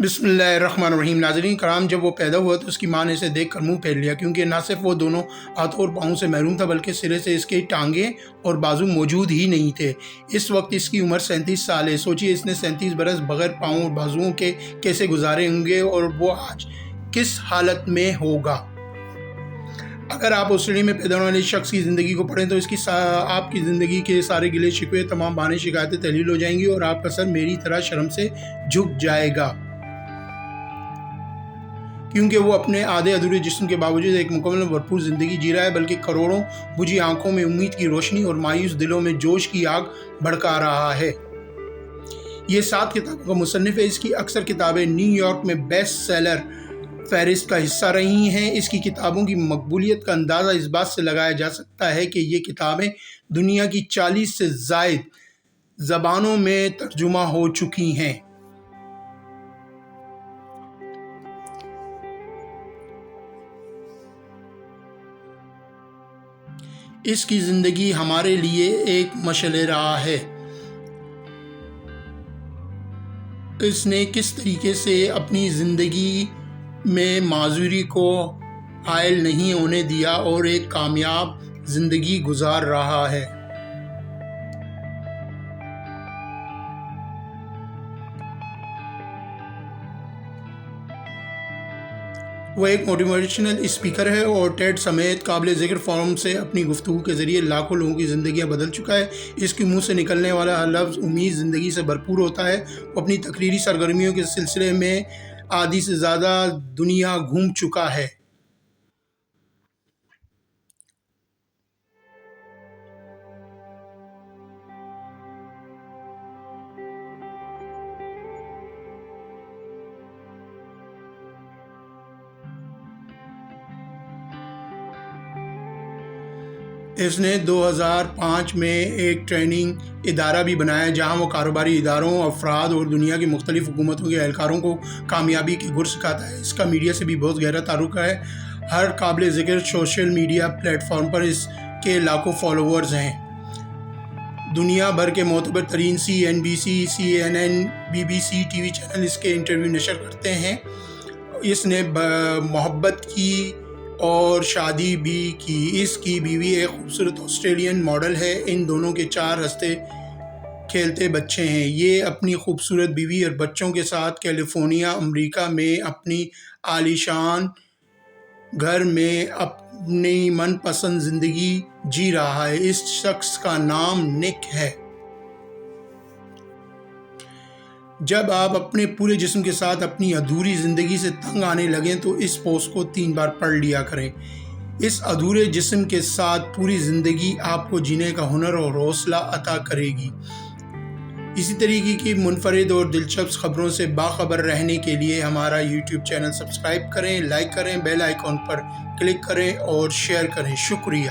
بسم اللہ الرحمن الرحیم۔ ناظرین کرام، جب وہ پیدا ہوا تو اس کی ماں نے اسے دیکھ کر منہ پھیر لیا، کیونکہ نہ صرف وہ دونوں ہاتھوں اور پاؤں سے محروم تھا بلکہ سرے سے اس کے ٹانگیں اور بازو موجود ہی نہیں تھے۔ اس وقت اس کی عمر 37 سال ہے۔ سوچئے اس نے 37 برس بغیر پاؤں اور بازوؤں کے کیسے گزارے ہوں گے، اور وہ آج کس حالت میں ہوگا۔ اگر آپ آسٹریلیا میں پیدا ہونے والے شخص کی زندگی کو پڑھیں تو آپ کی زندگی کے سارے گلے شکوے، تمام بہانے، شکایتیں تحلیل ہو جائیں گی اور آپ کا سر میری طرح شرم سے جھک جائے گا، کیونکہ وہ اپنے آدھے ادھورے جسم کے باوجود ایک مکمل اور بھرپور زندگی جی رہا ہے، بلکہ کروڑوں بجھی آنکھوں میں امید کی روشنی اور مایوس دلوں میں جوش کی آگ بھڑکا رہا ہے۔ یہ 7 کتابوں کا مصنف ہے۔ اس کی اکثر کتابیں نیو یارک میں بیسٹ سیلر فہرست کا حصہ رہی ہیں۔ اس کی کتابوں کی مقبولیت کا اندازہ اس بات سے لگایا جا سکتا ہے کہ یہ کتابیں دنیا کی 40 سے زائد زبانوں میں ترجمہ ہو چکی ہیں۔ اس کی زندگی ہمارے لیے ایک مشعل راہ ہے۔ اس نے کس طریقے سے اپنی زندگی میں معذوری کو حائل نہیں ہونے دیا اور ایک کامیاب زندگی گزار رہا ہے۔ وہ ایک موٹیویشنل اسپیکر ہے اور ٹیڈ سمیت قابل ذکر فورم سے اپنی گفتگو کے ذریعے لاکھوں لوگوں کی زندگیاں بدل چکا ہے۔ اس کے منہ سے نکلنے والا ہر لفظ امید زندگی سے بھرپور ہوتا ہے۔ وہ اپنی تقریری سرگرمیوں کے سلسلے میں آدھی سے زیادہ دنیا گھوم چکا ہے۔ اس نے 2005 میں ایک ٹریننگ ادارہ بھی بنایا جہاں وہ کاروباری اداروں، افراد اور دنیا کی مختلف حکومتوں کے اہلکاروں کو کامیابی کے گر سکھاتا ہے۔ اس کا میڈیا سے بھی بہت گہرا تعلق ہے۔ ہر قابل ذکر سوشل میڈیا پلیٹ فارم پر اس کے لاکھوں فالوورز ہیں۔ دنیا بھر کے معتبر ترین CNBC، CNN، BBC T V channel اس کے انٹرویو نشر کرتے ہیں۔ اس نے محبت کی اور شادی بھی کی۔ اس کی بیوی ایک خوبصورت آسٹریلین ماڈل ہے۔ ان دونوں کے 4 ہنستے کھیلتے بچے ہیں۔ یہ اپنی خوبصورت بیوی اور بچوں کے ساتھ کیلیفورنیا، امریکہ میں اپنی عالیشان گھر میں اپنی من پسند زندگی جی رہا ہے۔ اس شخص کا نام نک ہے۔ جب آپ اپنے پورے جسم کے ساتھ اپنی ادھوری زندگی سے تنگ آنے لگیں تو اس پوسٹ کو 3 بار پڑھ لیا کریں۔ اس ادھورے جسم کے ساتھ پوری زندگی آپ کو جینے کا ہنر اور حوصلہ عطا کرے گی۔ اسی طریقے کی منفرد اور دلچسپ خبروں سے باخبر رہنے کے لیے ہمارا YouTube چینل سبسکرائب کریں، لائک کریں، بیل آئیکن پر کلک کریں اور شیئر کریں۔ شکریہ۔